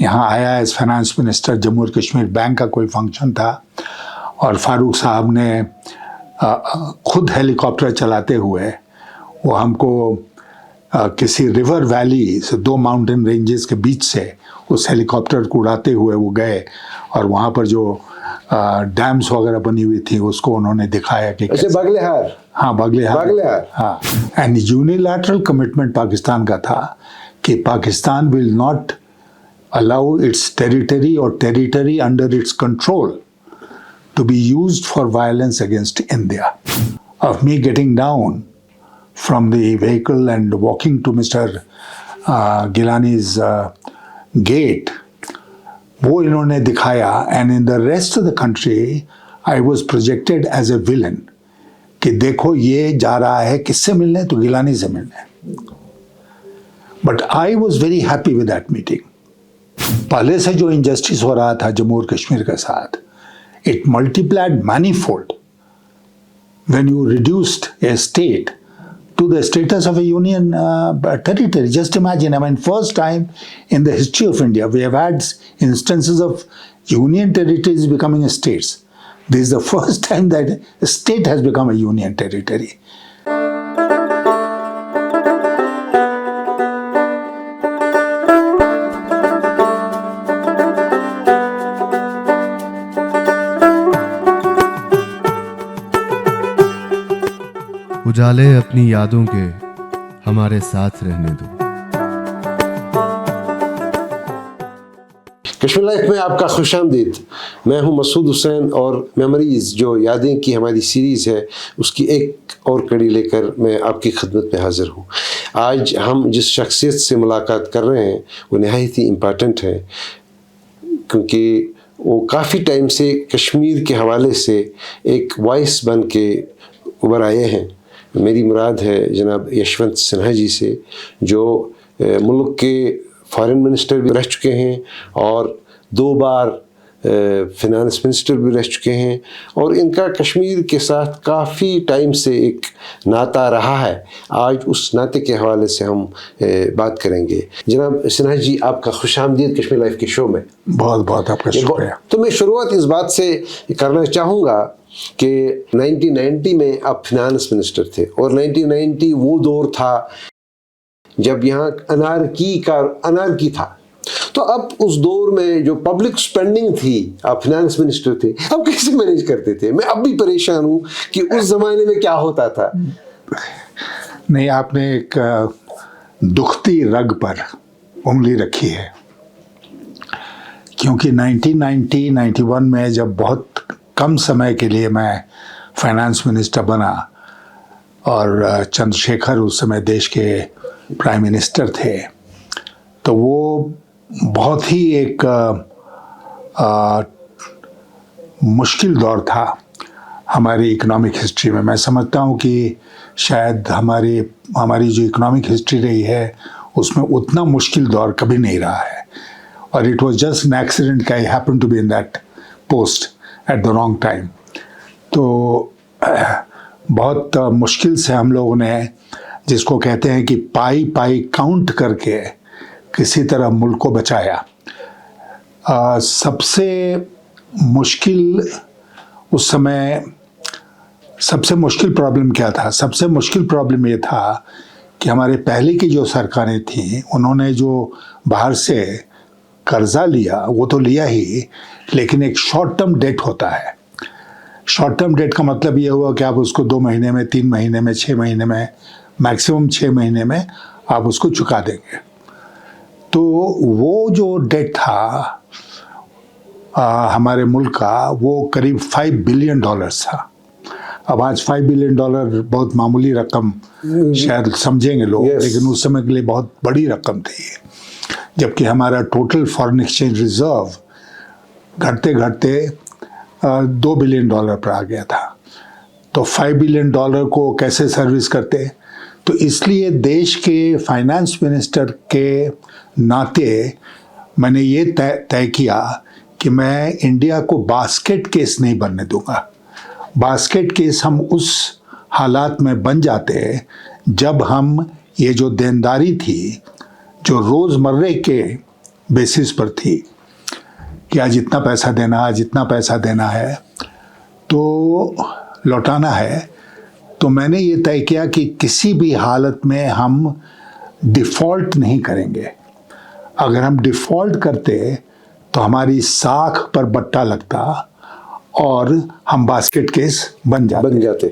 यहाँ आया as finance minister. Jammu और कश्मीर बैंक का कोई फंक्शन था और फारूक साहब ने खुद हेलीकॉप्टर चलाते हुए वो हमको किसी रिवर वैली से 2 माउंटेन रेंजेस के बीच से उस हेलीकॉप्टर को उड़ाते हुए वो गए और वहाँ पर जो डैम्स वगैरह बनी हुई थी उसको उन्होंने दिखाया कि अच्छा, बगलेहार। हाँ, बगलेहार। हाँ, एंड यूनिलैटरल कमिटमेंट पाकिस्तान का था कि Pakistan will not allow its territory और territory under its control to be used for violence against India. Of me getting down from the vehicle and walking to Mr. Gilani's gate, वो इन्होंने दिखाया, and in the rest of the country, I was projected as a villain. कि देखो ये जा रहा है किससे मिलने, तो गिलानी से मिलने. But I was very happy with that meeting. पहले से जो injustice हो रहा था जम्मू और कश्मीर के साथ, it multiplied manifold when you reduced a state to the status of a union territory. Just imagine, I mean, first time in the history of India, we have had instances of union territories becoming states. This is the first time that a state has become a union territory. उजाले अपनी यादों के हमारे साथ रहने दो। Kashmir life में आपका खुशामदीद। मैं हूं मसूद हुसैन और मेमोरीज जो यादें की हमारी सीरीज़ है उसकी एक और कड़ी लेकर मैं आपकी खिदमत में हाज़िर हूं। आज हम जिस शख्सियत से मुलाकात कर रहे हैं वो नहायत ही इम्पॉर्टेंट है, क्योंकि वो काफ़ी टाइम से कश्मीर के हवाले से एक वॉइस बन के उभर आए हैं। मेरी मुराद है जनाब यशवंत सिन्हा जी से, जो मुल्क के फॉरेन मिनिस्टर भी रह चुके हैं और 2 बार फिनांस मिनिस्टर भी रह चुके हैं, और इनका कश्मीर के साथ काफ़ी टाइम से एक नाता रहा है। आज उस नाते के हवाले से हम बात करेंगे। जनाब सिन्हा जी, आपका खुशामदीद कश्मीर लाइफ के शो में। बहुत बहुत आपका शुक्रिया। तो मैं शुरुआत इस बात से करना चाहूँगा कि 1990 में आप फिनांस मिनिस्टर थे और 1990 वो दौर था जब यहाँ अनारकी था। तो अब उस दौर में जो पब्लिक स्पेंडिंग थी, आप फिनांस मिनिस्टर थे, अब कैसे मैनेज करते थे? मैं अब भी परेशान हूँ कि उस ज़माने में क्या होता था। नहीं, आपने एक दुखती रग पर उंगली रखी है, क्योंकि 1990-91 में जब बहुत कम समय के लिए मैं फाइनेंस मिनिस्टर बना और चंद्रशेखर उस समय देश के प्राइम मिनिस्टर थे, तो वो बहुत ही एक मुश्किल दौर था हमारी इकोनॉमिक हिस्ट्री में। मैं समझता हूँ कि शायद हमारी जो इकोनॉमिक हिस्ट्री रही है उसमें उतना मुश्किल दौर कभी नहीं रहा है, और it was just an accident कि I happen to be in that post at the wrong time. तो बहुत मुश्किल से हम लोगों ने, जिसको कहते हैं कि पाई पाई काउंट करके किसी तरह मुल्क को बचाया। सबसे मुश्किल उस समय सबसे मुश्किल प्रॉब्लम क्या था? सबसे मुश्किल प्रॉब्लम ये था कि हमारे पहले की जो सरकारें थीं उन्होंने जो बाहर से कर्जा लिया वो तो लिया ही, लेकिन एक शॉर्ट टर्म डेट होता है। शॉर्ट टर्म डेट का मतलब ये हुआ कि आप उसको 2 महीने में, 3 महीने में, 6 महीने में, मैक्सिमम 6 महीने में आप उसको चुका देंगे। तो वो जो डेट था हमारे मुल्क का, वो करीब $5 बिलियन था। अब आज $5 बिलियन बहुत मामूली रकम शायद समझेंगे लोग, लेकिन उस समय के लिए बहुत बड़ी रकम थी। जबकि हमारा टोटल फॉरेन एक्सचेंज रिजर्व घटते घटते $2 बिलियन पर आ गया था। तो $5 बिलियन को कैसे सर्विस करते? तो इसलिए देश के फाइनेंस मिनिस्टर के नाते मैंने ये तय किया कि मैं इंडिया को बास्केट केस नहीं बनने दूंगा। बास्केट केस हम उस हालात में बन जाते जब हम ये जो देनदारी थी, जो रोज़मर्रे के बेसिस पर थी कि आज इतना पैसा देना, आज इतना पैसा देना है तो लौटाना है। तो मैंने ये तय किया कि किसी भी हालत में हम डिफ़ॉल्ट नहीं करेंगे। अगर हम डिफ़ॉल्ट करते तो हमारी साख पर बट्टा लगता और हम बास्केट केस बन जाते।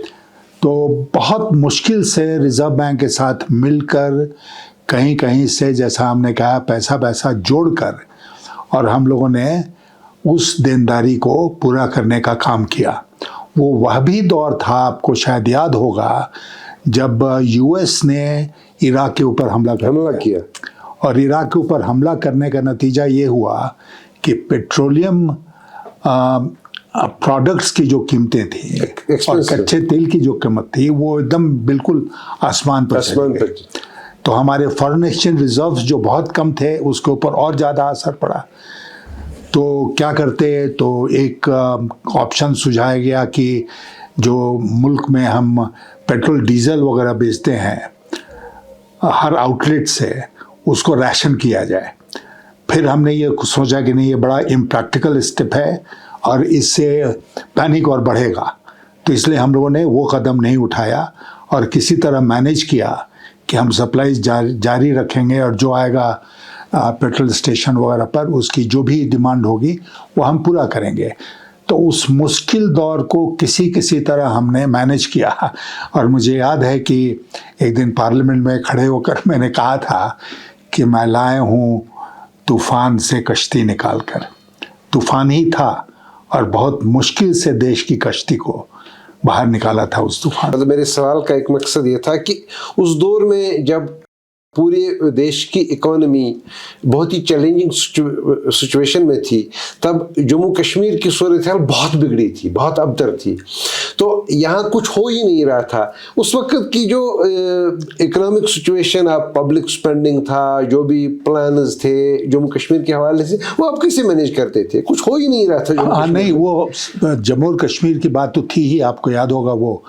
तो बहुत मुश्किल से रिज़र्व बैंक के साथ मिलकर कहीं कहीं से, जैसा हमने कहा, पैसा जोड़कर और हम लोगों ने उस देनदारी को पूरा करने का काम किया। वह भी दौर था, आपको शायद याद होगा, जब यूएस ने इराक के ऊपर हमला किया और इराक के ऊपर हमला करने का नतीजा ये हुआ कि पेट्रोलियम प्रोडक्ट्स की जो कीमतें थी और कच्चे तेल की जो कीमत थी वो एकदम बिल्कुल आसमान पर। तो हमारे फॉरेन एक्सचेंज रिजर्व्स जो बहुत कम थे उसके ऊपर और ज़्यादा असर पड़ा। तो क्या करते, तो एक ऑप्शन सुझाया गया कि जो मुल्क में हम पेट्रोल डीजल वगैरह बेचते हैं हर आउटलेट से, उसको राशन किया जाए। फिर हमने ये सोचा कि नहीं, ये बड़ा इम्प्रैक्टिकल स्टेप है और इससे पैनिक और बढ़ेगा, तो इसलिए हम लोगों ने वो कदम नहीं उठाया और किसी तरह मैनेज किया कि हम सप्लाईज जारी रखेंगे और जो आएगा पेट्रोल स्टेशन वगैरह पर उसकी जो भी डिमांड होगी वो हम पूरा करेंगे। तो उस मुश्किल दौर को किसी तरह हमने मैनेज किया। और मुझे याद है कि एक दिन पार्लियामेंट में खड़े होकर मैंने कहा था कि मैं लाया हूँ तूफ़ान से कश्ती निकाल कर। तूफ़ान ही था और बहुत मुश्किल से देश की कश्ती को बाहर निकाला था उस तूफान। मतलब मेरे सवाल का एक मकसद ये था कि उस दौर में जब पूरे देश की इकोनॉमी बहुत ही चैलेंजिंग सिचुएशन में थी, तब जम्मू कश्मीर की सूरत हाल बहुत बिगड़ी थी, बहुत अबतर थी। तो यहाँ कुछ हो ही नहीं रहा था। उस वक्त की जो इकोनॉमिक सिचुएशन, आप पब्लिक स्पेंडिंग था, जो भी प्लान्स थे जम्मू कश्मीर के हवाले से, वो आप कैसे मैनेज करते थे? कुछ हो ही नहीं रहा था। नहीं, वो जम्मू कश्मीर की बात तो थी ही, आपको याद होगा, वो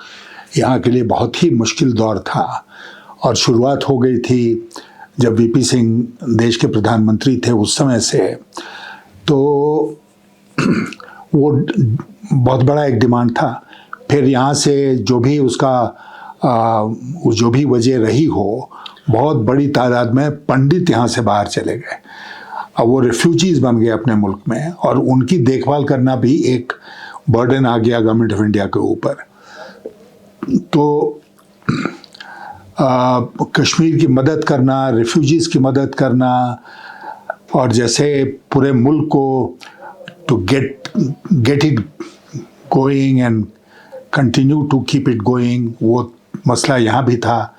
यहाँ के लिए बहुत ही मुश्किल दौर था। और शुरुआत हो गई थी जब वीपी सिंह देश के प्रधानमंत्री थे उस समय से। तो वो बहुत बड़ा एक डिमांड था। फिर यहाँ से जो भी उसका जो भी वजह रही हो, बहुत बड़ी तादाद में पंडित यहाँ से बाहर चले गए। अब वो रेफ्यूजीज़ बन गए अपने मुल्क में और उनकी देखभाल करना भी एक बर्डन आ गया गवर्नमेंट ऑफ इंडिया के ऊपर। तो कश्मीर की मदद करना, रेफ्यूजीज़ की मदद करना और जैसे पूरे मुल्क को to get it going and continue to keep it going, वो मसला यहाँ भी था।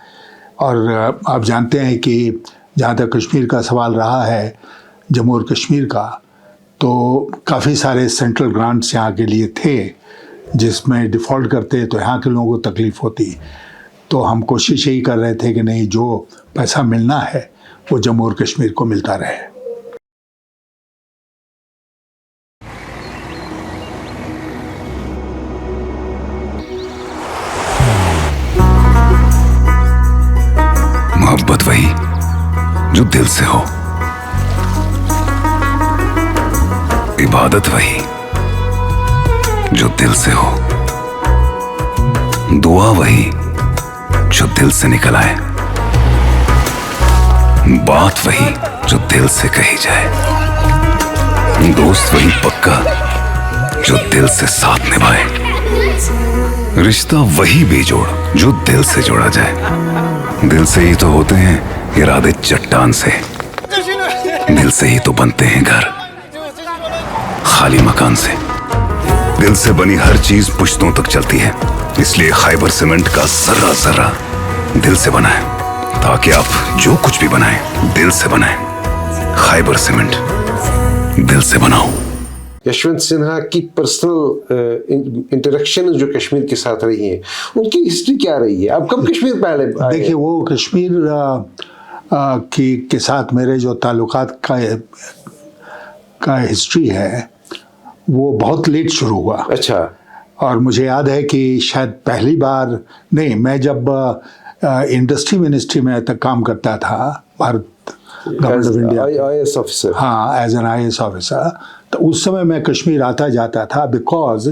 और आप जानते हैं कि जहाँ तक कश्मीर का सवाल रहा है, जम्मू और कश्मीर का, तो काफ़ी सारे सेंट्रल ग्रांट्स यहाँ के लिए थे, जिसमें डिफ़ॉल्ट करते तो यहाँ के लोगों को तकलीफ़ होती। तो हम कोशिश यही कर रहे थे कि नहीं, जो पैसा मिलना है वो जम्मू और कश्मीर को मिलता रहे। मोहब्बत वही जो दिल से हो, इबादत वही जो दिल से हो, दुआ वही जो दिल से निकल आए, बात वही जो दिल से कही जाए, दोस्त वही पक्का जो दिल से साथ निभाए, रिश्ता वही बेजोड़ जो दिल से जोड़ा जाए। दिल से ही तो होते हैं इरादे चट्टान से, दिल से ही तो बनते हैं घर खाली मकान से। दिल से बनी हर चीज पुश्तों तक चलती है, इसलिए खैबर सीमेंट का जर्रा जर्रा दिल से बना है, ताकि आप जो कुछ भी बनाएं दिल से बनाएं। खैबर सीमेंट, दिल से बनाओ। यशवंत सिन्हा की पर्सनल इंटरेक्शन जो कश्मीर के साथ रही है, उनकी हिस्ट्री क्या रही है? आप कब कश्मीर पहले आए? देखिए, वो कश्मीर के साथ मेरे जो ताल्लुकात का हिस्ट्री है वो बहुत लेट शुरू हुआ। अच्छा। और मुझे याद है कि शायद पहली बार नहीं, मैं जब इंडस्ट्री मिनिस्ट्री में तक काम करता था, Bharat government of India. IAS officer. हाँ, एज एन IAS ऑफिसर। तो उस समय मैं कश्मीर आता जाता था, बिकॉज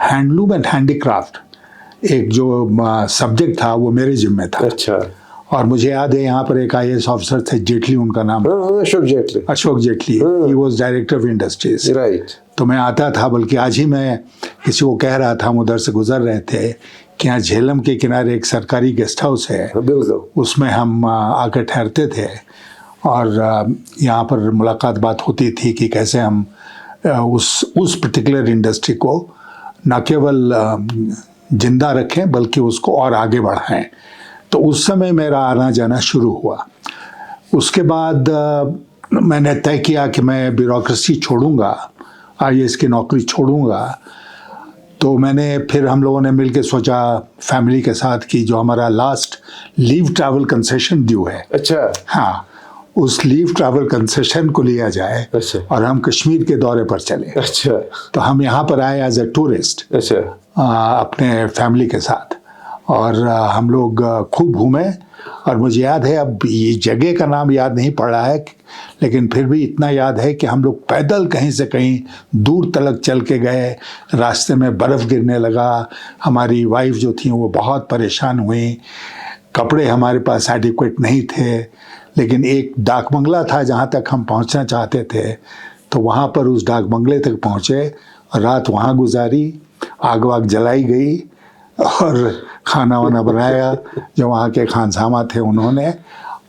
हैंडलूम एंड हैंडीक्राफ्ट एक जो सब्जेक्ट था वो मेरे जिम्मे था। अच्छा। और मुझे याद है यहाँ पर एक IAS ऑफिसर थे, जेटली उनका नाम, Ashok Jaitley. Ashok Jaitley, he was director of industries. Right. तो मैं आता था, बल्कि आज ही मैं किसी को कह रहा था, हम उधर से गुजर रहे थे कि यहाँ झेलम के किनारे एक सरकारी गेस्ट हाउस है, बिल्कुल, उसमें हम आकर ठहरते थे और यहाँ पर मुलाकात बात होती थी कि कैसे हम उस पर्टिकुलर इंडस्ट्री को न केवल जिंदा रखें बल्कि उसको और आगे बढ़ाएं। तो उस समय मेरा आना जाना शुरू हुआ। उसके बाद मैंने तय किया कि मैं ब्यूरोक्रेसी छोड़ूंगा, IAS की नौकरी छोड़ूंगा। तो मैंने फिर हम लोगों ने मिलकर सोचा फैमिली के साथ कि जो हमारा last leave travel concession due है, अच्छा, हाँ, उस लीव ट्रैवल कंसेशन को लिया जाए अच्छा, और हम कश्मीर के दौरे पर चले। अच्छा, तो हम यहाँ पर आए एज ए टूरिस्ट, अच्छा, अपने फैमिली के साथ, और हम लोग खूब घूमे। और मुझे याद है, अब ये जगह का नाम याद नहीं पड़ रहा है, लेकिन फिर भी इतना याद है कि हम लोग पैदल कहीं से कहीं दूर तलक चल के गए। रास्ते में बर्फ़ गिरने लगा, हमारी वाइफ जो थी वो बहुत परेशान हुई। कपड़े हमारे पास एडिक्वेट नहीं थे, लेकिन एक डाक बंगला था जहाँ तक हम पहुँचना चाहते थे, तो वहाँ पर उस डाक बंगले तक पहुँचे, रात वहाँ गुजारी, आग वाग जलाई गई और खाना वाना बनाया जो वहाँ के खानसामा थे उन्होंने,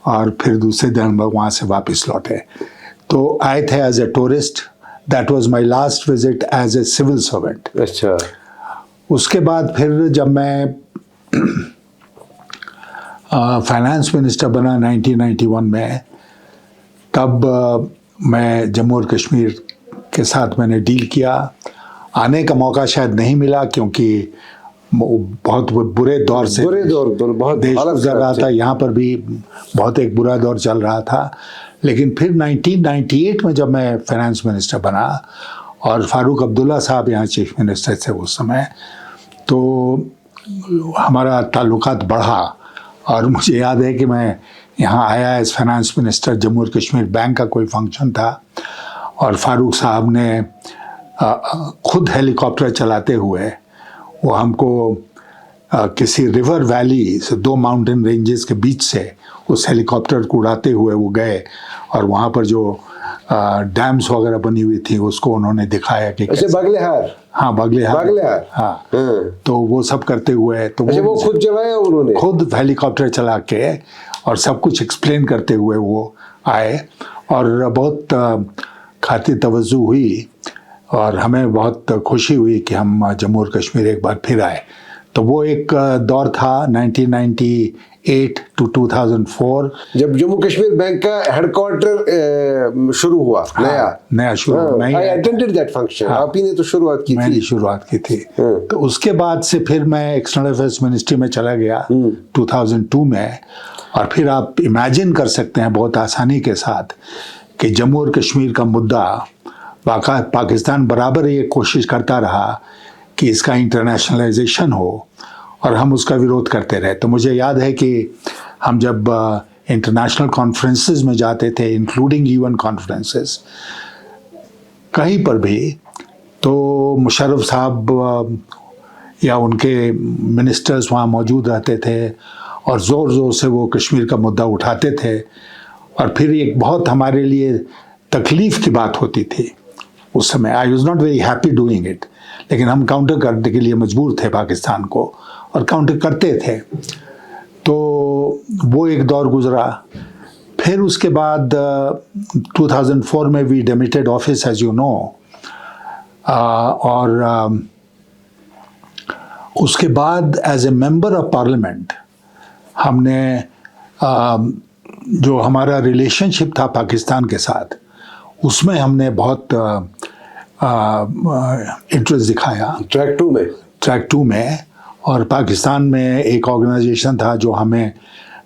और फिर दूसरे दिन हम लोग वहाँ से वापस लौटे। तो आए थे as a tourist. That was my last visit as a civil servant. अच्छा। उसके बाद फिर जब मैं फाइनेंस मिनिस्टर बना 1991 में, तब मैं जम्मू और कश्मीर के साथ मैंने डील किया। आने का मौका शायद नहीं मिला क्योंकि बहुत बुरे दौर से बहुत देश गुजर रहा था, यहाँ पर भी बहुत एक बुरा दौर चल रहा था। लेकिन फिर 1998 में जब मैं फाइनेंस मिनिस्टर बना और फारूक अब्दुल्ला साहब यहाँ चीफ मिनिस्टर थे उस समय, तो हमारा ताल्लुकात बढ़ा। और मुझे याद है कि मैं यहाँ आया एज फाइनेंस मिनिस्टर, जम्मू और कश्मीर बैंक का कोई फंक्शन था, और फारूक साहब ने खुद हेलीकॉप्टर चलाते हुए वो हमको किसी रिवर वैली से 2 माउंटेन रेंजेस के बीच से उस हेलीकॉप्टर को उड़ाते हुए वो गए, और वहाँ पर जो डैम्स वगैरह बनी हुई थी उसको उन्होंने दिखाया कि अच्छा, बागलेहार। हाँ, बागलेहार, हाँ। तो वो सब करते हुए, तो अच्छा, वो खुद चलाया उन्होंने, खुद हेलीकॉप्टर चला के और सब कुछ एक्सप्लेन करते हुए वो आए, और बहुत खातिर तवज्जो हुई और हमें बहुत खुशी हुई कि हम जम्मू और कश्मीर एक बार फिर आए। तो वो एक दौर था 1998 टू 2004, जब जम्मू कश्मीर बैंक का हेडक्वार्टर शुरू हुआ। हाँ, नया शुरू। I attended that function। हाँ, आप ही ने तो शुरुआत की मैंने थी। शुरुआत की थी। तो उसके बाद से फिर मैं एक्सटर्नल अफेयर्स मिनिस्ट्री में चला गया 2002 में, और फिर आप इमेजिन कर सकते हैं बहुत आसानी के साथ कि जम्मू और कश्मीर का मुद्दा पाकिस्तान बराबर ये कोशिश करता रहा कि इसका इंटरनेशनलाइजेशन हो, और हम उसका विरोध करते रहे। तो मुझे याद है कि हम जब इंटरनेशनल कॉन्फ्रेंसेस में जाते थे, इंक्लूडिंग UN कॉन्फ्रेंसेस, कहीं पर भी, तो मुशर्रफ साहब या उनके मिनिस्टर्स वहाँ मौजूद रहते थे और ज़ोर ज़ोर से वो कश्मीर का मुद्दा उठाते थे। और फिर एक बहुत हमारे लिए तकलीफ़ की बात होती थी उस समय। I was not very happy doing it, लेकिन हम काउंटर करने के लिए मजबूर थे पाकिस्तान को, और काउंटर करते थे। तो वो एक दौर गुजरा। फिर उसके बाद 2004 में we demitted office, as you know, और उसके बाद as a member of parliament हमने जो हमारा रिलेशनशिप था पाकिस्तान के साथ, उसमें हमने बहुत इंटरेस्ट दिखाया। ट्रैक 2 में, और पाकिस्तान में एक ऑर्गेनाइजेशन था जो हमें,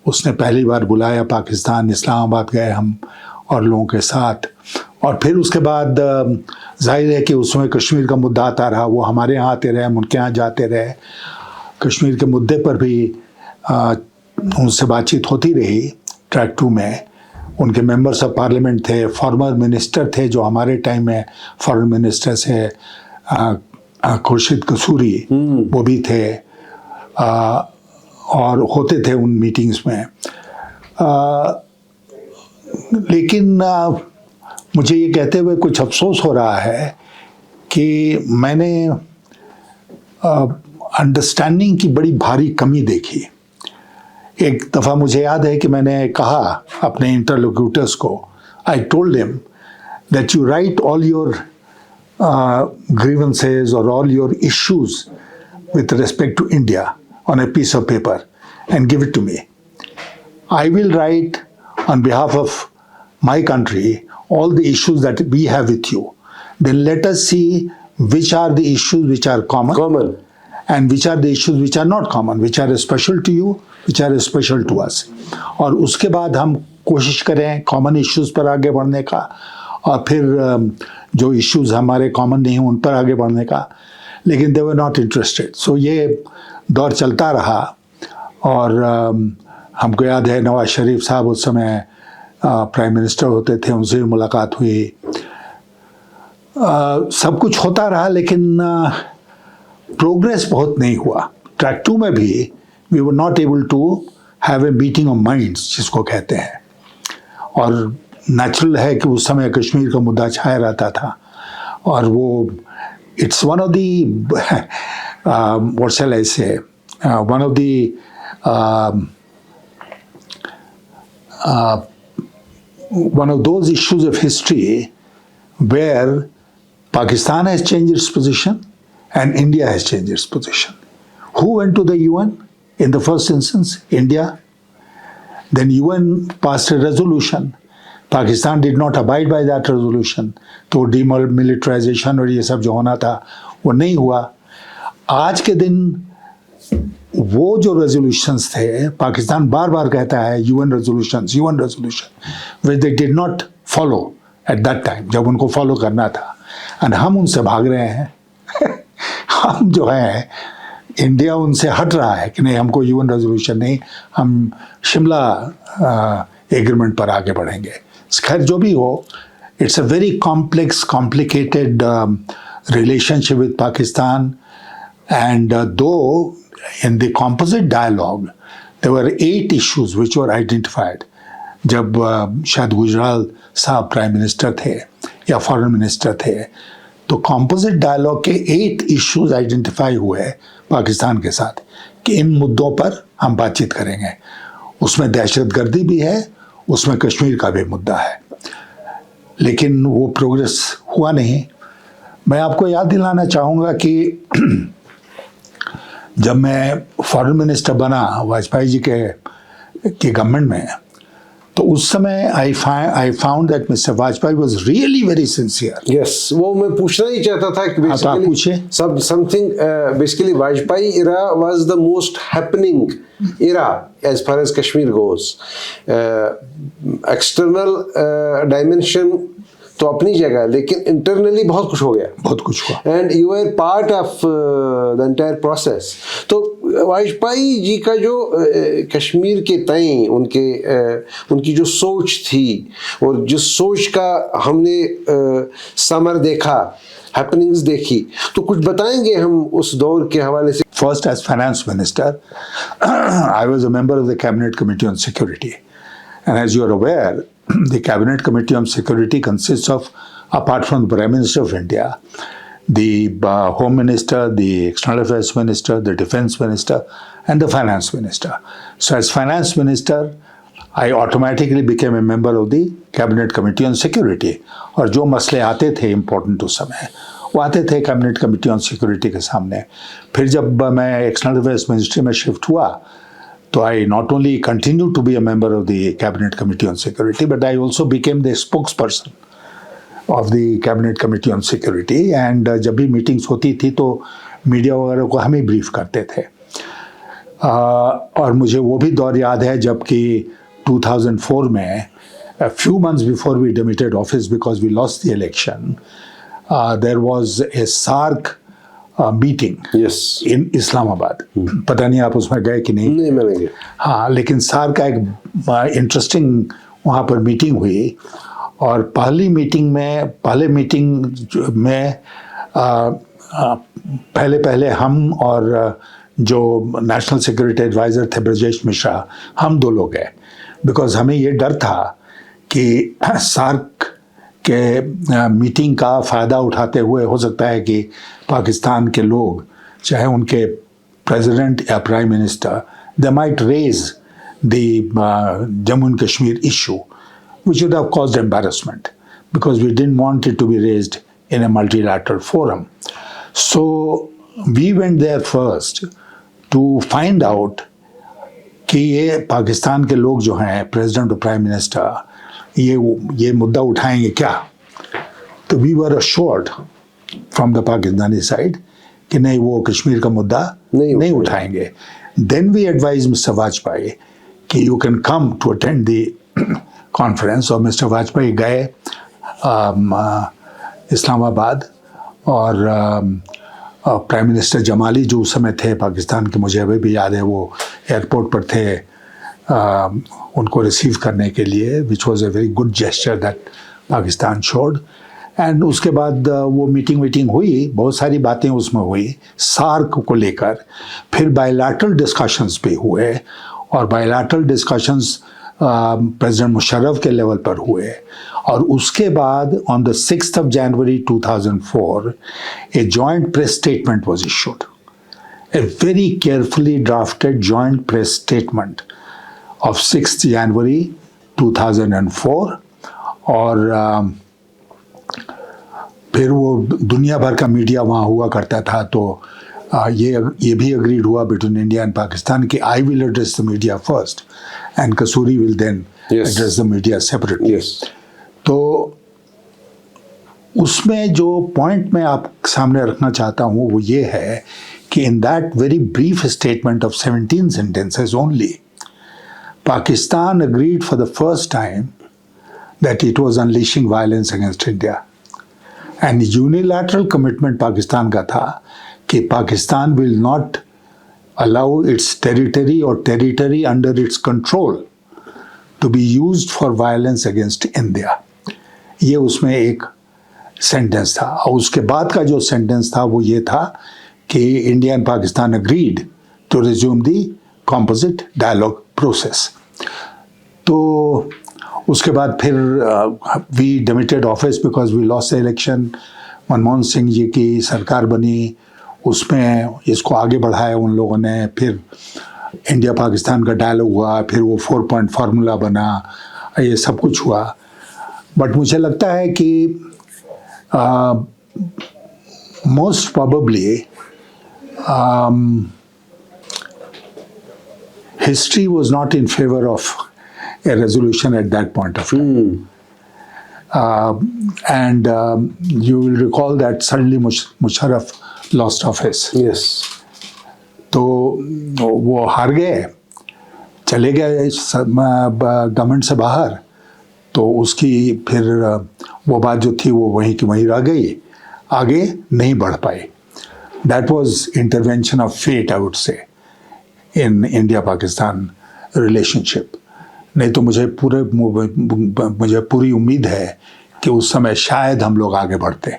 उसने पहली बार बुलाया पाकिस्तान, इस्लामाबाद गए हम और लोगों के साथ। और फिर उसके बाद जाहिर है कि उसमें कश्मीर का मुद्दा आता रहा, वो हमारे यहाँ आते रहे, हम उनके यहाँ जाते रहे। कश्मीर के मुद्दे पर भी उनसे बातचीत होती रही ट्रैक 2 में। उनके मेंबर्स ऑफ पार्लियामेंट थे, फॉर्मर मिनिस्टर थे जो हमारे टाइम में फॉरेन मिनिस्टर से खुर्शीद कसूरी वो भी थे, और होते थे उन मीटिंग्स में। लेकिन मुझे ये कहते हुए कुछ अफसोस हो रहा है कि मैंने अंडरस्टैंडिंग की बड़ी भारी कमी देखी। एक दफ़ा मुझे याद है कि मैंने कहा अपने इंटरलोक्यूटर्स को, I told him that you right all your grievances or all your issues with respect to India on a piece of paper and give it to me. I will write on behalf of my country all the issues that we have with you. Then let us see which are the issues which are common and which are the issues which are not common, which are special to you, which are special to us. और उसके बाद हम कोशिश करें common issues पर आगे बढ़ने का, और फिर जो इश्यूज़ हमारे कॉमन नहीं हैं उन पर आगे बढ़ने का। लेकिन दे वर नॉट इंटरेस्टेड। सो ये दौर चलता रहा, और हमको याद है नवाज शरीफ साहब उस समय प्राइम मिनिस्टर होते थे, उनसे भी मुलाकात हुई। सब कुछ होता रहा, लेकिन प्रोग्रेस बहुत नहीं हुआ। ट्रैक 2 में भी we were not able to have a meeting of minds जिसको कहते हैं, और नेचुरल है कि उस समय कश्मीर का मुद्दा छाया रहता था, और वो its one of the what shall I say one of the one of those issues of history where Pakistan has changed its position and India has changed its position. Who went to the UN in the first instance? India. Then UN passed a resolution. Pakistan did not abide by that resolution. तो demilitarization और ये सब जो होना था वो नहीं हुआ। आज के दिन वो जो रेजोल्यूशंस थे, पाकिस्तान बार बार कहता है UN resolution, which they did not follow at that time, जब उनको फॉलो करना था, और हम उनसे भाग रहे हैं। हम जो है इंडिया उनसे हट रहा है कि नहीं, हमको UN रेजोल्यूशन नहीं, हम शिमला एग्रीमेंट पर आगे बढ़ेंगे। खैर जो भी हो, it's a very complex complicated relationship with Pakistan, and दो in the composite dialogue there were 8 issues which were identified. जब शायद गुजराल साहब प्राइम मिनिस्टर थे या फॉरेन मिनिस्टर थे, तो कॉम्पोजिट डायलॉग के 8 इश्यूज आइडेंटिफाई हुए पाकिस्तान के साथ कि इन मुद्दों पर हम बातचीत करेंगे। उसमें दहशतगर्दी भी है, उसमें कश्मीर का भी मुद्दा है, लेकिन वो प्रोग्रेस हुआ नहीं। मैं आपको याद दिलाना चाहूँगा कि जब मैं फॉरेन मिनिस्टर बना वाजपेयी जी के गवर्नमेंट में, तो उस समय I found that mister Vajpayee was really very sincere. Yes, वो मैं पूछना ही चाहता था कि आप पूछे something basically Vajpayee era was the most happening era as far as Kashmir goes. External dimension तो अपनी जगह, लेकिन इंटरनली बहुत कुछ हो गया, बहुत कुछ हुआ, and you are part of the entire process. तो वाजपेयी जी का जो कश्मीर के तय उनकी जो सोच थी, और जिस सोच का हमने समर देखा, हैपनिंग्स देखी, तो कुछ बताएंगे हम उस दौर के हवाले से? First as finance minister I was a member of the cabinet committee on security, and as you are aware the Cabinet Committee on Security consists of, apart from the Prime Minister of India, the Home Minister, the External Affairs Minister, the Defense Minister, and the Finance Minister. So as Finance Minister, I automatically became a member of the Cabinet Committee on Security. और जो मसले आते थे important उस समय, वो आते थे Cabinet Committee on Security के सामने। फिर जब मैं External Affairs Ministry में शिफ्ट हुआ, so I not only continued to be a member of the Cabinet Committee on Security, but I also became the spokesperson of the Cabinet Committee on Security. And जब भी meetings होती थी तो media वगैरह को हम ही brief करते थे। और मुझे वो भी दौर याद है जबकि 2004 में, a few months before we demitted office because we lost the election, there was a SARC meeting in Islamabad. पता नहीं आप उसमें गए कि नहीं? नहीं, मैं नहीं गया। हाँ, लेकिन सार का एक इंटरेस्टिंग वहाँ पर मीटिंग हुई और पहले मीटिंग में पहले हम और जो नेशनल सिक्योरिटी एडवाइज़र थे ब्रजेश मिश्रा, हम 2 लोग गए, बिकॉज हमें ये डर था कि सार्क के मीटिंग का फ़ायदा उठाते हुए हो सकता है कि पाकिस्तान के लोग, चाहे उनके प्रेसिडेंट या prime minister, they might raise the Jammu and Kashmir issue which would have caused embarrassment because we didn't want it to be raised in a multilateral forum. So we went there first to find out कि ये पाकिस्तान के लोग जो हैं, president और prime minister, ये मुद्दा उठाएंगे क्या. तो we were assured from the Pakistani side कि नहीं, वो कश्मीर का मुद्दा नहीं उठाएंगे. Then we advised Mr. Vajpayee कि you can come to attend the conference, और मिस्टर वाजपेयी गए इस्लामाबाद, और प्राइम मिनिस्टर जमाली जो उस समय थे पाकिस्तान के, मुझे अभी भी याद है, वो एयरपोर्ट पर थे उनको रिसीव करने के लिए, which was a very good gesture that Pakistan showed. And उसके बाद वो मीटिंग हुई, बहुत सारी बातें उसमें हुई सार्क को लेकर. फिर बायलैटरल डिस्कशंस भी हुए, और बायलैटरल डिस्कशंस प्रेसिडेंट मुशर्रफ के लेवल पर हुए. और उसके बाद on the 6th of January 2004 a joint press statement was issued, a very carefully drafted joint press statement of 6th January 2004. और फिर वो दुनिया भर का मीडिया वहाँ हुआ करता था, तो ये भी अग्रीड हुआ बिटवीन इंडिया एंड पाकिस्तान कि I will address the media first and Kasuri will then address the media separately. तो उसमें जो पॉइंट मैं आप सामने रखना चाहता हूँ वो ये है कि in that very brief statement of 17 sentences only, Pakistan agreed for the first time that it was unleashing violence against India. And unilateral commitment Pakistan का था कि Pakistan will not allow its territory or territory under its control to be used for violence against India. ये उसमें एक sentence था. और उसके बाद का जो सेंटेंस था वो ये था कि India and Pakistan agreed to resume the composite dialogue process. तो उसके बाद फिर we demitted office because we lost the election. Manmohan Singh ji की सरकार बनी, उसमें इसको आगे बढ़ाया उन लोगों ने. फिर इंडिया पाकिस्तान का डायलॉग हुआ, फिर वो 4-point फार्मूला बना, ये सब कुछ हुआ. बट मुझे लगता है कि most probably history was not in favor of a resolution at that point of time. And you will recall that suddenly Musharraf lost office. Yes. तो वो हार गए, चले गए गवर्नमेंट से बाहर. तो उसकी फिर वो बात जो थी वो वहीं की वहीं रह गई, आगे नहीं बढ़ पाई. That was intervention of fate, I would say, in India-Pakistan relationship. नहीं तो मुझे पूरी उम्मीद है कि उस समय शायद हम लोग आगे बढ़ते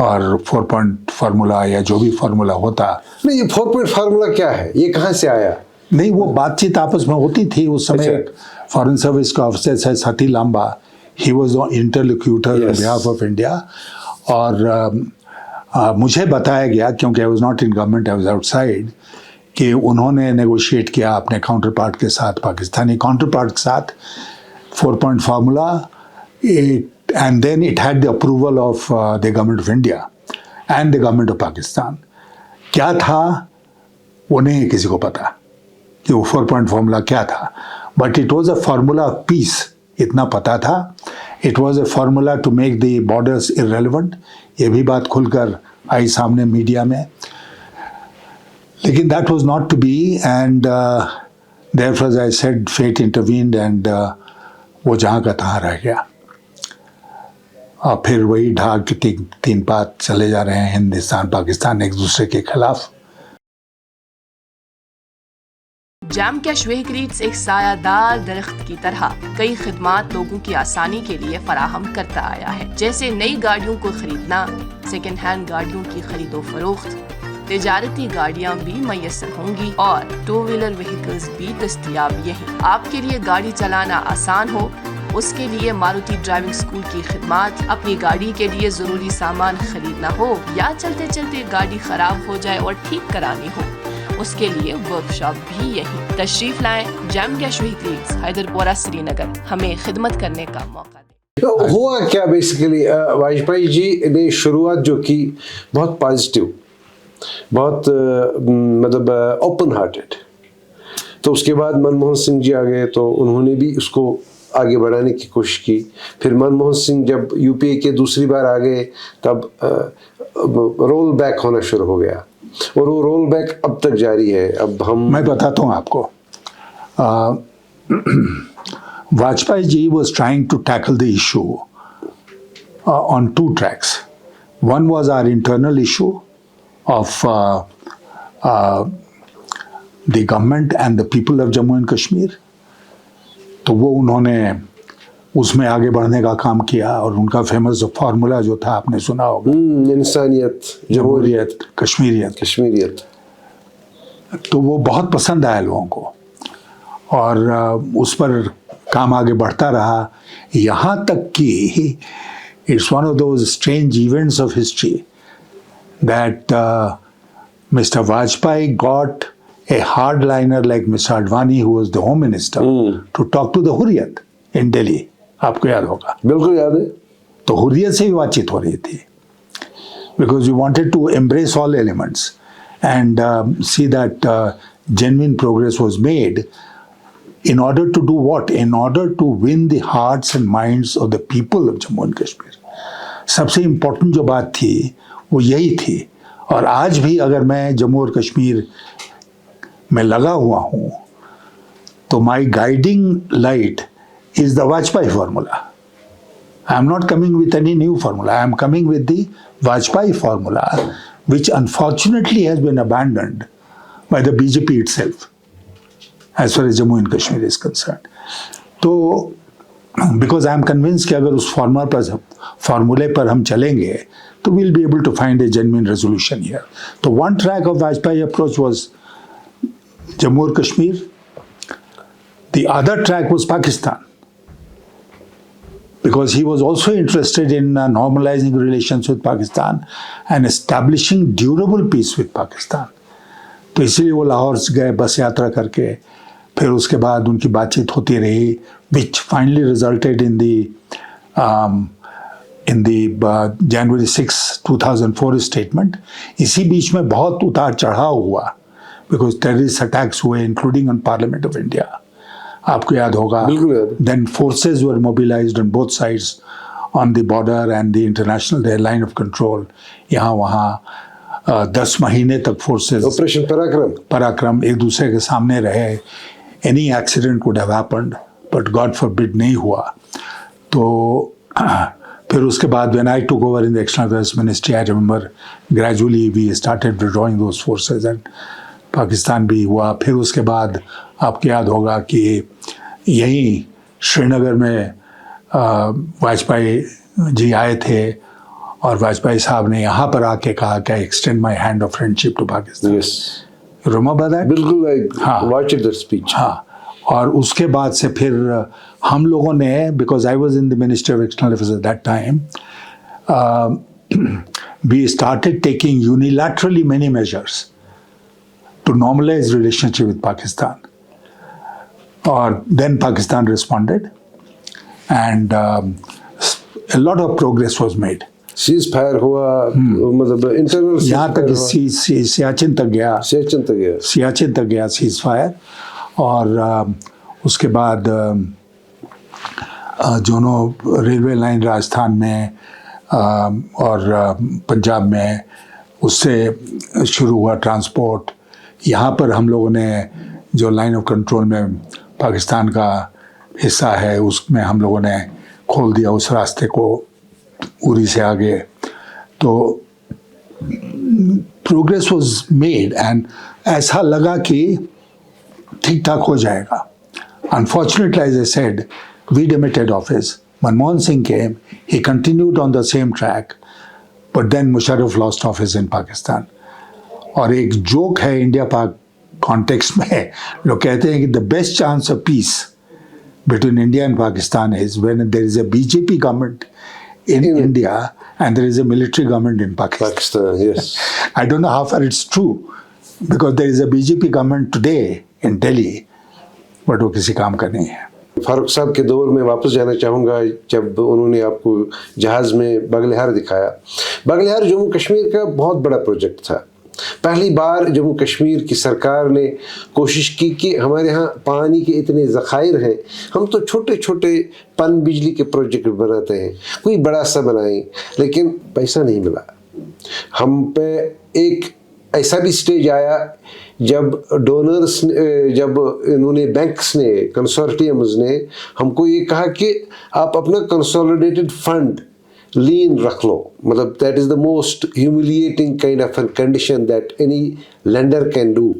और 4-point फार्मूला या जो भी फार्मूला होता. नहीं, ये 4-point फार्मूला क्या है, ये कहाँ से आया? नहीं, वो बातचीत आपस में होती थी उस समय. फॉरेन सर्विस का ऑफिसर है Sati Lamba, he was the interlocutor on behalf of India. और मुझे बताया गया, क्योंकि I was not in government, I was outside, कि उन्होंने नेगोशिएट किया अपने काउंटर पार्ट के साथ, पाकिस्तानी काउंटर पार्ट के साथ, 4-point formula, and then it had the approval of the government of India and the government of Pakistan. क्या था वो नहीं किसी को पता कि वो 4-point फार्मूला क्या था, but it was a formula of peace, इतना पता था. It was a formula to make the borders irrelevant, ये भी बात खुलकर आई सामने मीडिया में. लेकिन that was not to be, and therefore, as I said, fate intervened, and वो जहाँ का तहाँ रह गया. और फिर वही ढाक के तीन पात चले जा रहे हैं हिंदुस्तान पाकिस्तान एक दूसरे के खिलाफ. जैम कैश व्हीकल्स एक सायादार दरख्त की तरह कई खिदमात लोगों की आसानी के लिए फराहम करता आया है, जैसे नई गाड़ियों को खरीदना, सेकेंड हैंड गाड़ियों की खरीदो फरोख्त, तिजारती गाड़ियाँ भी मैसर होंगी और 2 व्हीलर व्हीकल्स भी दस्तयाब यहीं। आपके लिए गाड़ी चलाना आसान हो, उसके लिए मारुति ड्राइविंग स्कूल की खिदमात, अपनी गाड़ी के लिए जरूरी सामान खरीदना हो या चलते चलते गाड़ी खराब हो जाए और ठीक करानी हो, उसके लिए वर्कशॉप भी यहीं। तशरीफ लाएं jam cash vehicles, Haiderpura, Srinagar. हमें खिदमत करने का मौका दें। तो हुआ क्या बेसिकली, वाजपेयी जी ने शुरुआत जो की बहुत पॉजिटिव, बहुत मतलब ओपन हार्टेड। तो उसके बाद मनमोहन सिंह जी आ गए तो उन्होंने भी उसको आगे बढ़ाने की कोशिश की। फिर मनमोहन सिंह जब यूपीए के दूसरी बार आ गए तब रोल बैक होना शुरू हो गया और वो रोल बैक अब तक जारी है। अब मैं बताता हूँ आपको, Vajpayee ji was trying to tackle the issue on 2 tracks. One was our internal issue of the government and the people of Jammu and Kashmir. तो वो उन्होंने उसमें आगे बढ़ने का काम किया और उनका फेमस फार्मूला जो था आपने सुना होगा, इंसानियत, जमहूरियत, कश्मीरियत, तो वो बहुत पसंद आया लोगों को और उस पर काम आगे बढ़ता रहा, यहाँ तक कि it's one of those strange events of history that mister Vajpayee got a hardliner like Mr. Advani, who was the Home Minister, to talk to the Hurriyat in Delhi. आपको याद होगा? बिल्कुल याद है। तो हुर्रियत से भी बातचीत हो रही थी, because we wanted to embrace all elements and see that genuine progress was made. In order to do what? In order to win the hearts and minds of the people of Jammu and Kashmir. सबसे important जो बात थी वो यही थी। और आज भी अगर मैं जम्मू और कश्मीर में लगा हुआ हूँ तो my guiding light is the Vajpayee formula. I am not coming with any new formula, I am coming with the Vajpayee formula which unfortunately has been abandoned by the BJP itself as far as Jammu and Kashmir is concerned. तो because I am convinced कि अगर उस फार्मूले पर हम चलेंगे तो we'll be able to find a genuine resolution here. तो one track of Vajpayee approach was Jammu and Kashmir. The other track was Pakistan, because he was also interested in normalizing relations with Pakistan and establishing durable peace with Pakistan. तो इसलिए वो लाहौर गए बस यात्रा करके, फिर उसके बाद उनकी बातचीत होती रही, which finally resulted in the January 6, 2004 statement. इसी बीच में बहुत उतार चढ़ाव हुआ, because terrorist attacks हुए, including on Parliament of India. आपको याद होगा? Then forces were mobilized on both sides on the border and the international line of control. यहाँ वहाँ 10 महीने तक forces ऑपरेशन पराक्रम एक दूसरे के सामने रहे. Any accident could have happened, but God forbid नहीं हुआ. तो फिर उसके बाद when I took over in the External Affairs Ministry, I remember gradually we started withdrawing those forces and Pakistan भी हुआ. फिर उसके बाद आपको याद होगा कि यहीं श्रीनगर में वाजपेयी जी आए थे और वाजपेयी साहब ने यहाँ पर आके कहा कि extend my hand of friendship to Pakistan. Remember that? बिल्कुल, हाँ, वॉच दैट स्पीच. हाँ, और उसके बाद से फिर हम लोगों ने, because I was in the ministry of external affairs at that time, we started taking unilaterally many measures to normalize relationship with Pakistan. Or then Pakistan responded and a lot of progress was made. Ceasefire हुआ, मतलब internal यहाँ तक सियाचिन तक गया ceasefire. और उसके बाद दोनों रेलवे लाइन राजस्थान में और पंजाब में उससे शुरू हुआ ट्रांसपोर्ट. यहाँ पर हम लोगों ने जो लाइन ऑफ कंट्रोल में पाकिस्तान का हिस्सा है उसमें हम लोगों ने खोल दिया उस रास्ते को उरी से आगे. तो प्रोग्रेस वाज मेड एंड ऐसा लगा कि ठीक ठाक हो जाएगा. Unfortunately, as I said, we demitted office. Manmohan Singh came, he continued on the same track, but then Musharraf lost office in Pakistan. और एक जोक है इंडिया पाक कॉन्टेक्स्ट में, लोग कहते हैं कि the best chance of peace between India and Pakistan is when there is a BJP government in India and there is a military government in Pakistan. Pakistan, yes. I don't know how far it's true because there is a BJP government today in Delhi, but वो किसी काम का नहीं है. फारूक साहब के दौर में वापस जाना चाहूँगा जब उन्होंने आपको जहाज़ में बगलिहार दिखाया. बगलिहार जम्मू कश्मीर का बहुत बड़ा प्रोजेक्ट था. पहली बार जम्मू कश्मीर की सरकार ने कोशिश की कि हमारे यहाँ पानी के इतने ज़खायर हैं, हम तो छोटे छोटे पन बिजली के प्रोजेक्ट बनाते हैं, कोई बड़ा सा बनाएं, लेकिन पैसा नहीं मिला. हम पे एक ऐसा भी स्टेज आया जब डोनर्स जब इन्होंने बैंक्स ने कंसोर्टियम्स ने हमको ये कहा कि आप अपना कंसोलिडेटेड फंड लीन रख लो. मतलब that is the most humiliating kind of condition that any lender can do.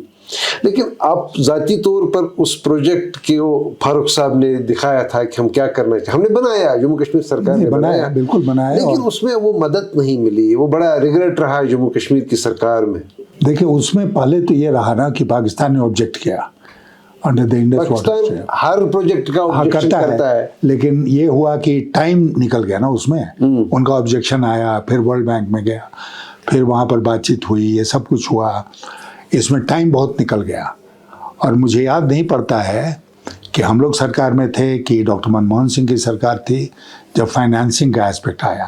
लेकिन आप ज़ाती तौर पर उस प्रोजेक्ट के फारूक साहब ने दिखाया था कि हम क्या करना चाहिए. हमने बनाया, जम्मू कश्मीर सरकार ने बनाया, बिल्कुल बनाया, लेकिन उसमें वो मदद नहीं मिली. वो बड़ा रिग्रेट रहा जम्मू कश्मीर की सरकार में. देखिए उसमें पहले तो ये रहा ना कि पाकिस्तान ने ऑब्जेक्ट किया under the Indus water. Pakistan her project का ऑब्जेक्शन करता है, लेकिन ये हुआ कि टाइम निकल गया ना उसमें. उनका ऑब्जेक्शन आया, फिर वर्ल्ड बैंक में गया, फिर वहाँ पर बातचीत हुई, ये सब कुछ हुआ. इसमें टाइम बहुत निकल गया और मुझे याद नहीं पड़ता है कि हम लोग सरकार में थे कि डॉक्टर मनमोहन सिंह की सरकार थी जब फाइनेंसिंग का एस्पेक्ट आया.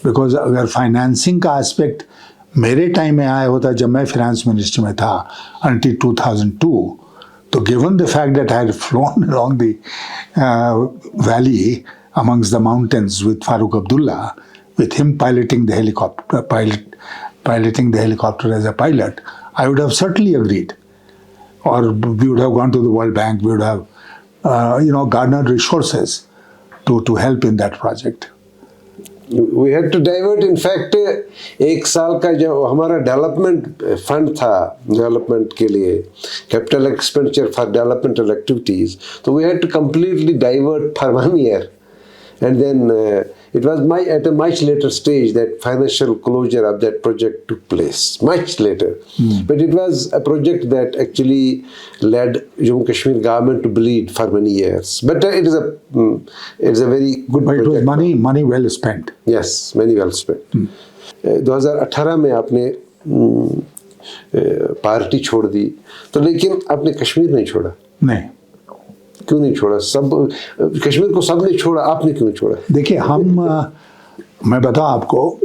बिकॉज अगर फाइनेंसिंग का एस्पेक्ट मेरे टाइम में आया होता जब मैं फाइनेंस मिनिस्टर में था until 2002, तो given the fact that I had flown along the valley amongst the mountains with Farooq Abdullah, with him piloting the helicopter as a pilot, I would have certainly agreed. Or we would have gone to the World Bank, we would have garnered resources to help in that project. We had to divert. In fact, एक साल का जो हमारा development fund था development के लिए, capital expenditure for developmental activities, तो we had to completely divert for 1 year. And then it was at a much later stage that financial closure of that project took place, much later. But it was a project that actually led Jammu Kashmir government to bleed for many years. But it is a very good But project. it was money well spent. Yes, many well spent. 2018 में आपने party छोड़ दी, तो लेकिन आपने कश्मीर नहीं छोड़ा. नहीं. क्यों नहीं छोड़ा? सब कश्मीर को सब ने छोड़ा, आपने क्यों नहीं छोड़ा? देखिए मैं बताऊं आपको,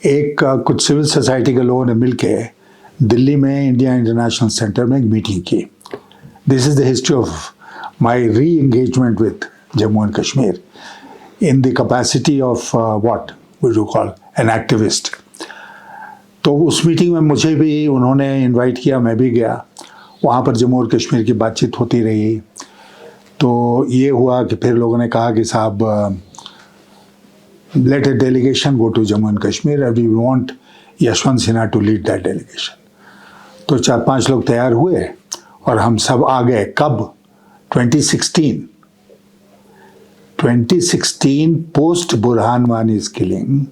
एक कुछ सिविल सोसाइटी के लोगों ने मिलके दिल्ली में इंडिया इंटरनेशनल सेंटर में एक मीटिंग की. This is the history of my re engagement with Jammu and Kashmir in the capacity of what would you call an activist. तो उस मीटिंग में मुझे भी उन्होंने इनवाइट किया, मैं भी गया. वहाँ पर जम्मू और कश्मीर की बातचीत होती रही. तो ये हुआ कि फिर लोगों ने कहा कि साहब let a delegation go to Jammu and Kashmir and we want Yashwant Sinha to lead that delegation. तो 4-5 लोग तैयार हुए और हम सब आ गए. कब? 2016 पोस्ट बुरहान वानी's किलिंग.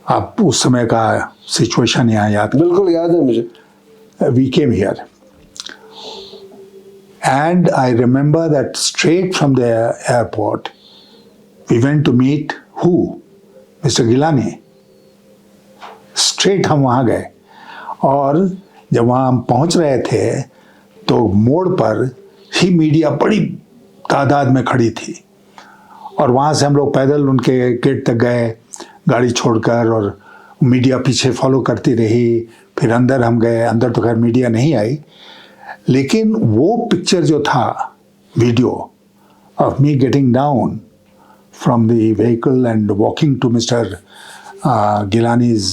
आप उस समय का सिचुएशन यहाँ याद? बिल्कुल याद है मुझे. We came here and I remember that straight from the airport we went to meet who? Mr. Gilani. Straight हम वहाँ गए और जब वहाँ हम पहुँच रहे थे तो मोड़ पर ही मीडिया बड़ी तादाद में खड़ी थी और वहाँ से हम लोग पैदल उनके गेट तक गए गाड़ी छोड़कर और मीडिया पीछे फॉलो करती रही. फिर अंदर हम गए. अंदर तो खैर मीडिया नहीं आई, लेकिन वो पिक्चर जो था, video of me getting down from the vehicle and walking to mister Gilani's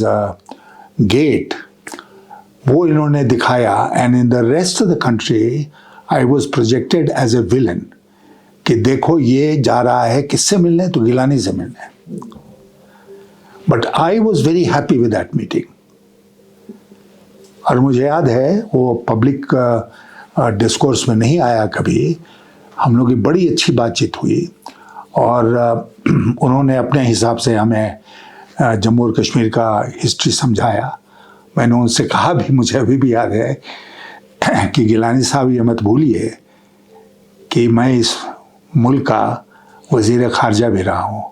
gate, वो इन्होंने दिखाया. And in the rest of the country I was projected as a villain कि देखो ये जा रहा है किससे मिलने? तो गिलानी से मिलने. But I was very happy with that meeting. और मुझे याद है वो पब्लिक डिस्कोर्स में नहीं आया कभी। हम लोग की बड़ी अच्छी बातचीत हुई और उन्होंने अपने हिसाब से हमें जम्मू और कश्मीर का हिस्ट्री समझाया। मैंने उनसे कहा भी, मुझे अभी भी याद है कि गिलानी साहब ये मत भूलिए कि मैं इस मुल्क का वज़ीर ख़ारजा भी रहा हूँ,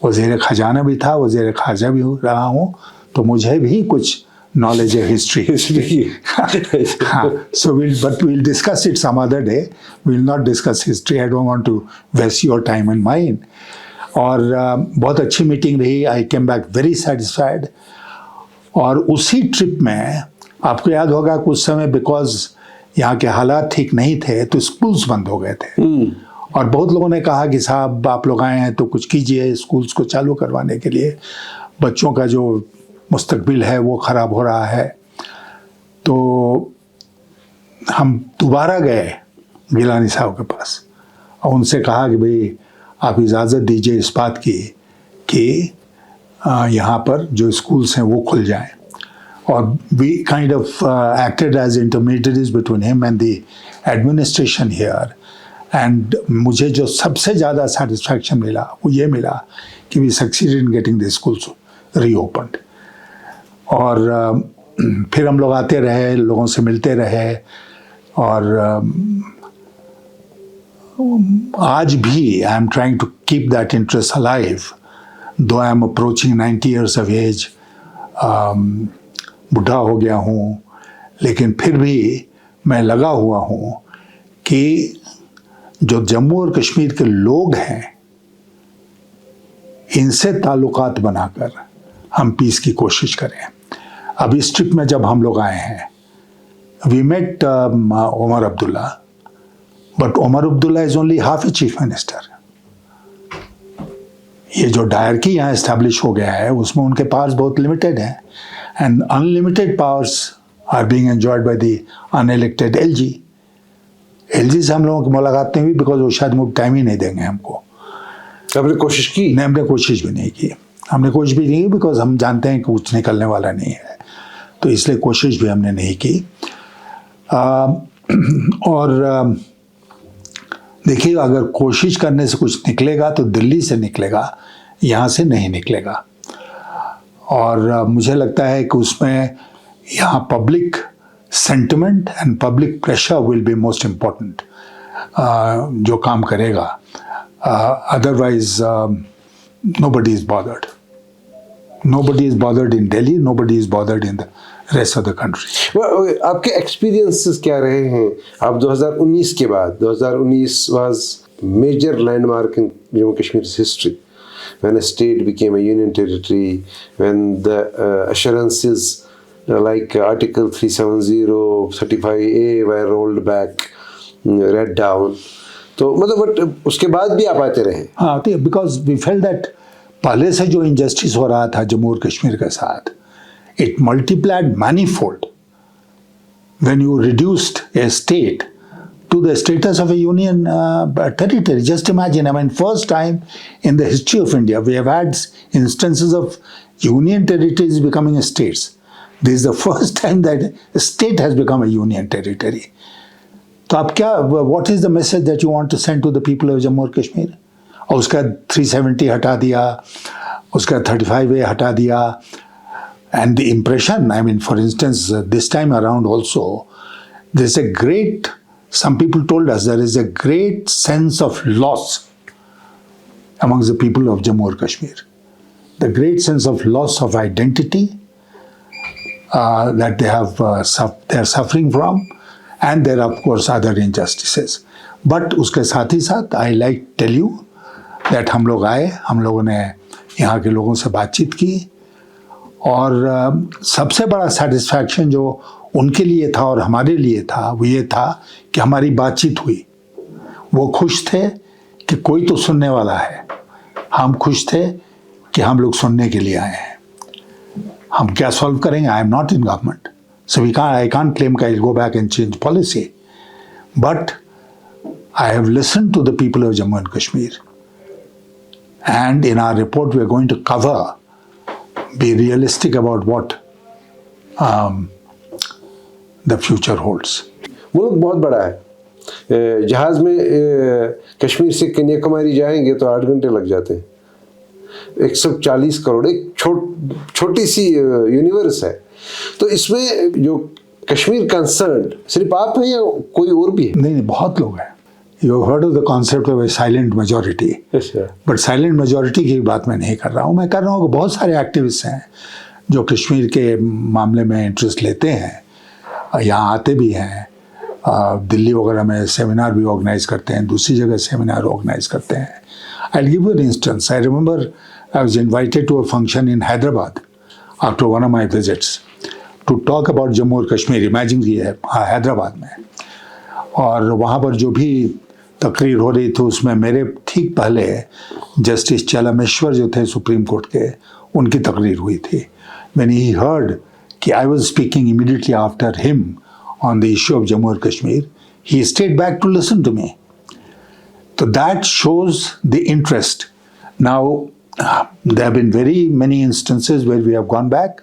वज़ीर ख़जाना भी था, वज़ीर ख़ारजा भी रहा हूँ, तो मुझे भी कुछ नॉलेज है हिस्ट्री। हाँ, so we'll discuss it some other day. We'll not discuss history. I don't want to waste your time and mine. और बहुत अच्छी मीटिंग रही। आई केम बैक वेरी सेटिस्फाइड। और उसी ट्रिप में आपको याद होगा कुछ समय बिकॉज यहाँ के हालात ठीक नहीं थे तो स्कूल्स बंद हो गए थे और बहुत लोगों ने कहा कि साहब आप लोग आए हैं तो कुछ कीजिए स्कूल्स को चालू करवाने के लिए, बच्चों का जो मुस्तकबिल है वो ख़राब हो रहा है। तो हम दोबारा गए गिलानी साहब के पास और उनसे कहा कि भाई आप इजाज़त दीजिए इस बात की कि यहाँ पर जो स्कूल्स हैं वो खुल जाएं। और we kind of acted as intermediaries between him and the administration here. And मुझे जो सबसे ज़्यादा सेटिस्फैक्शन मिला वो ये मिला कि we succeeded in getting the schools reopened. और फिर हम लोग आते रहे, लोगों से मिलते रहे और आज भी I am trying to keep that interest alive though I am approaching 90 years of age। बुढ़ा हो गया हूँ लेकिन फिर भी मैं लगा हुआ हूँ कि जो जम्मू और कश्मीर के लोग हैं इनसे ताल्लुकात बनाकर हम पीस की कोशिश करें। अब इस ट्रिप में जब हम लोग आए हैं we met Omar Abdullah, but Omar Abdullah is only half a chief minister. ये जो डायरकी यहाँ इस्टेब्लिश हो गया है उसमें उनके पावर्स बहुत लिमिटेड हैं and unlimited powers are being enjoyed by the unelected LG. LG से हम लोगों की मुलाकात नहीं हुई बिकॉज वो शायद मुझे टाइम ही नहीं देंगे हमको। आपने कोशिश की? नहीं, हमने कोशिश भी नहीं की। हमने कोशिश भी नहीं की बिकॉज हम जानते हैं कि कुछ निकलने वाला नहीं है, तो इसलिए कोशिश भी हमने नहीं की। और देखिए अगर कोशिश करने से कुछ निकलेगा तो दिल्ली से निकलेगा, यहाँ से नहीं निकलेगा। और मुझे लगता है कि उसमें यहाँ public sentiment and public pressure will be most important जो काम करेगा। Otherwise nobody is bothered. Nobody is bothered in Delhi, nobody is bothered in the rest of the country. आपके एक्सपीरियंसेस क्या रहे हैं? आप 2019 के बाद, 2019 was major landmark in Jammu Kashmir's history when a state became a union territory, when the assurances like Article 370, 35A were rolled back, read down. तो मतलब उसके बाद भी आप आते रहे? हाँ, तो बिकॉज वी फेल्ट दैट पहले से जो इनजस्टिस हो रहा था जम्मू और कश्मीर के साथ it multiplied manifold when you reduced A state to the status of a union territory. Just imagine, I mean, first time in the history of India, we have had instances of union territories becoming states. This is the first time that a state has become a union territory. तो आप क्या, what is the message that you want to send to the people of Jammu और कश्मीर? और उसका 370 हटा दिया, उसका 35A हटा दिया, and the impression, I mean, for instance, this time around also, there's a great, some people told us there is a great sense of loss amongst the people of Jammu and Kashmir. The great sense of loss of identity that they have, they are suffering from, and there are of course other injustices. But उसके साथ ही साथ I like tell you that हम लोग आए, हम लोगों ने यहाँ के लोगों से बातचीत की और सबसे बड़ा सेटिस्फैक्शन जो उनके लिए था और हमारे लिए था वो ये था कि हमारी बातचीत हुई। वो खुश थे कि कोई तो सुनने वाला है, हम खुश थे कि हम लोग सुनने के लिए आए हैं। हम क्या सॉल्व करेंगे? I am not in government, so I can't claim I will go back and change policy, but I have listened to the people of Jammu and Kashmir, and in our report we are going to cover, be realistic about what the future holds. मुल्क बहुत बड़ा है, जहाज़ में कश्मीर से कन्याकुमारी जाएंगे तो 8 घंटे लग जाते हैं। 140 करोड़, एक छोटी सी यूनिवर्स है। तो इसमें जो कश्मीर कंसर्न सिर्फ आप हैं या कोई और भी है? नहीं, बहुत लोग हैं। You heard of the concept of A silent majority, but silent majority की बात मैं नहीं कर रहा हूँ। मैं कर रहा हूँ कि बहुत सारे एक्टिविस्ट हैं जो कश्मीर के मामले में इंटरेस्ट लेते हैं, यहाँ आते भी हैं, दिल्ली वगैरह में सेमिनार भी ऑर्गेनाइज करते हैं, दूसरी जगह सेमिनार ऑर्गेनाइज करते हैं। I'll give you an instance. I remember I was invited to a function in Hyderabad after one of my visits to talk about Jammu और कश्मीर। इमेजिन की है हैदराबाद में, और वहाँ पर जो भी तकरीर हो रही थी उसमें मेरे ठीक पहले जस्टिस चलमेश्वर जो थे सुप्रीम कोर्ट के, उनकी तकरीर हुई थी। When he heard कि I was speaking immediately after him on the issue of Jammu and Kashmir, he stayed back to listen to me. So that shows the interest. Now, there have been very many instances where we have gone back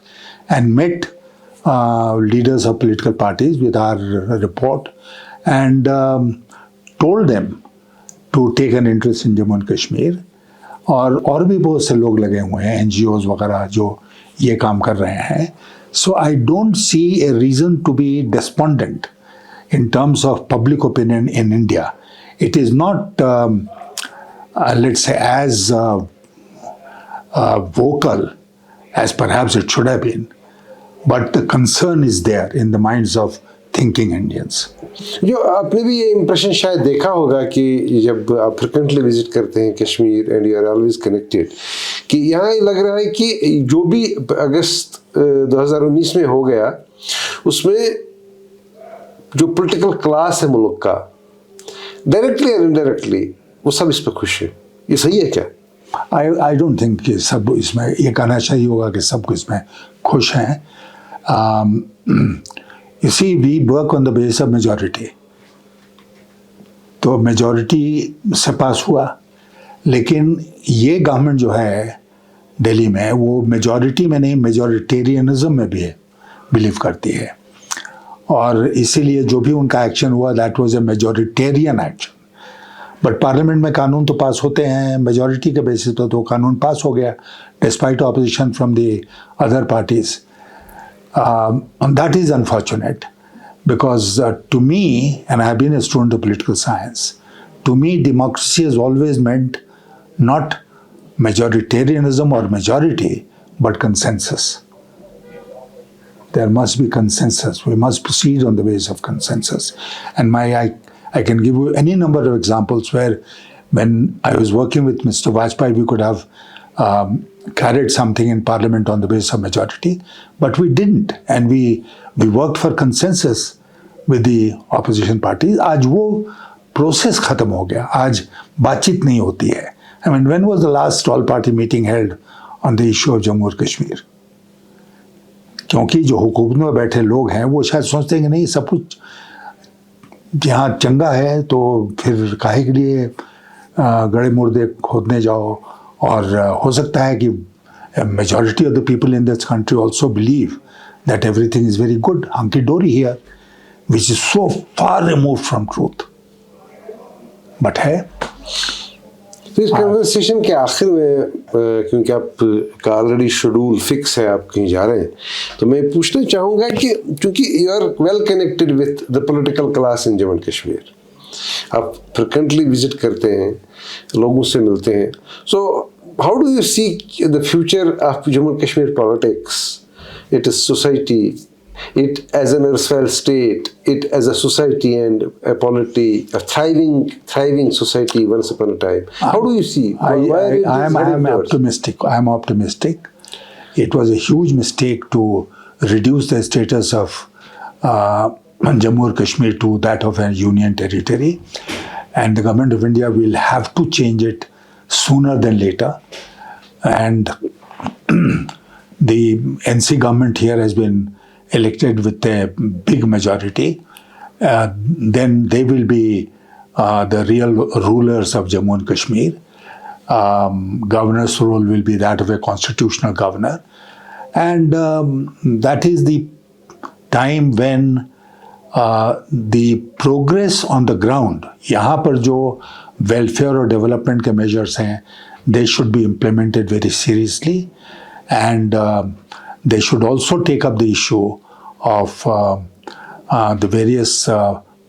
and met leaders of political parties with our report and told them to take an interest in Jammu and Kashmir. और भी बहुत से लोग लगे हुए हैं, NGOs वगैरह जो ये काम कर रहे हैं. So I don't see a reason to be despondent in terms of public opinion in India. It is not, let's say, as vocal as perhaps it should have been, but the concern is there in the minds of thinking Indians. जो आपने भी ये impression शायद देखा होगा कि जब आप फ्रिक्वेंटली विजिट करते हैं Kashmir and you are always connected, कि यहाँ लग रहा है कि जो भी अगस्त 2019 में हो गया उसमें जो पॉलिटिकल क्लास है मुल्क का, डायरेक्टली और इनडायरेक्टली, वो सब इस पर खुश है. ये सही है क्या? I don't think कि सब इसमें ये कहना चाहिए होगा कि सब इसमें खुश हैं. You see, we work on the basis of majority. तो मेजॉरिटी से पास हुआ, लेकिन ये गवर्नमेंट जो है दिल्ली में वो मेजॉरिटी में नहीं, मेजॉरिटेरियनिज्म में भी बिलीव करती है, और इसीलिए जो भी उनका एक्शन हुआ that was a majoritarian action. But parliament में कानून तो पास होते हैं मेजॉरिटी के बेसिस पर, तो कानून पास हो गया despite opposition from the other parties. That is unfortunate because to me, and I have been a student of political science, to me democracy has always meant not majoritarianism or majority, but consensus. There must be consensus. We must proceed on the basis of consensus. And I can give you any number of examples where when I was working with Mr. Vajpayee, we could have carried something in parliament on the basis of majority, but we didn't, and we worked for consensus with the opposition parties. आज वो process खत्म हो गया, आज बातचीत नहीं होती है. I mean, when was the last all-party meeting held on the issue of Jammu and Kashmir? क्योंकि जो हुकूमत में बैठे लोग हैं वो शायद सोचते हैं कि नहीं, सब कुछ यहाँ चंगा है तो फिर काहे के लिए गड़े मुर्दे खोदने जाओ. और हो सकता है कि majority of the people in this country also believe that everything is very good, hunky-dory here, which is so far removed from truth. But है. तो इस कन्वर्सेशन के आखिर में, क्योंकि आपका ऑलरेडी शेड्यूल फिक्स है, आप कहीं जा रहे हैं, तो मैं पूछना चाहूँगा कि क्योंकि you are well connected with the political class in Jammu and Kashmir, आप फ्रिक्वेंटली विजिट करते हैं, लोगों से मिलते हैं, सो how do you see the future of Jammu and Kashmir politics? It is society, it as an erstwhile state, it as a society and a polity, a thriving society once upon a time. How do you see? I am optimistic. I am optimistic. It was a huge mistake to reduce the status of Jammu and Kashmir to that of a union territory, and the government of India will have to change it sooner than later. And the NC government here has been elected with a big majority. Then they will be the real rulers of Jammu and Kashmir. Governor's role will be that of a constitutional governor. And that is the time when the progress on the ground, यहाँ पर जो welfare और development के measures हैं, they should be implemented very seriously, and they should also take up the issue of the various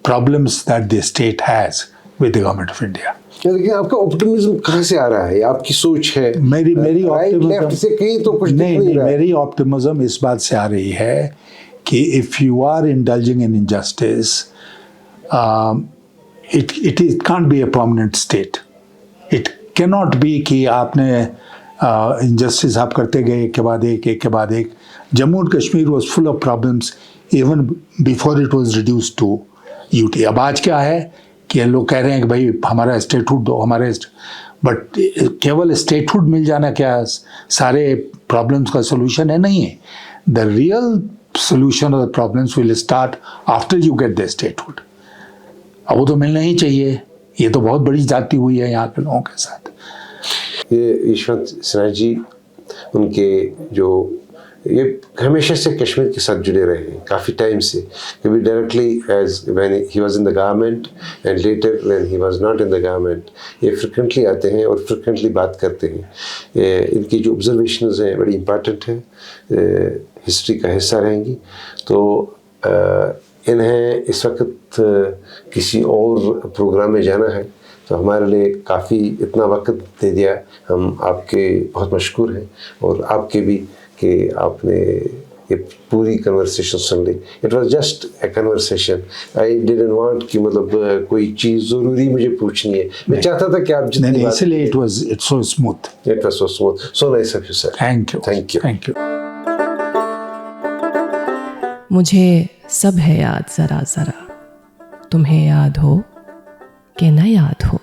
problems that the state has with the government of India. लेकिन आपका optimism कहाँ से आ रहा है? आपकी सोच है मेरी राइट लेफ्ट से कहीं तो कुछ नहीं, नहीं रहा है। मेरी ऑप्टिमिज्म इस बात से आ रही है कि if you are indulging in injustice, it can't be a permanent state. It cannot be कि आपने injustice आप करते गए एक के बाद एक. Jammu and Kashmir was full of problems even before it was reduced to UT. अब आज क्या है कि लोग कह रहे हैं कि भाई हमारा स्टेटहुड दो, बट केवल स्टेटहुड मिल जाना क्या सारे प्रॉब्लम्स का सोल्यूशन है? नहीं है. The real solution of the problems will start after you get the statehood. अब वो तो मिलना ही चाहिए. ये तो बहुत बड़ी जाती हुई है यहाँ के लोगों के साथ. ये यशवंत सिन्हा जी, उनके जो ये हमेशा से कश्मीर के साथ जुड़े रहे हैं काफ़ी टाइम से, कभी directly as when he was in the government and later when he was not in the government, ये फ्रिक्वेंटली आते हैं और फ्रिक्वेंटली बात करते हैं. इनकी जो ऑब्जर्वेशंस हैं बड़ी इंपॉर्टेंट हैं, हिस्ट्री का हिस्सा रहेंगी. तो इन्हें इस वक्त किसी और प्रोग्राम में जाना है, तो हमारे लिए काफ़ी इतना वक्त दे दिया. हम आपके बहुत मशकूर हैं और आपके भी कि आपने ये पूरी कन्वर्सेशन सुन ली. It was just a conversation. I didn't want कि मतलब कोई चीज़ ज़रूरी मुझे पूछनी है. मैं चाहता था कि आप जितनी बात, इसलिए it's so smooth. It was so smooth, so nice of you sir. Thank you. मुझे सब है याद ज़रा ज़रा, तुम्हें याद हो कि न याद हो.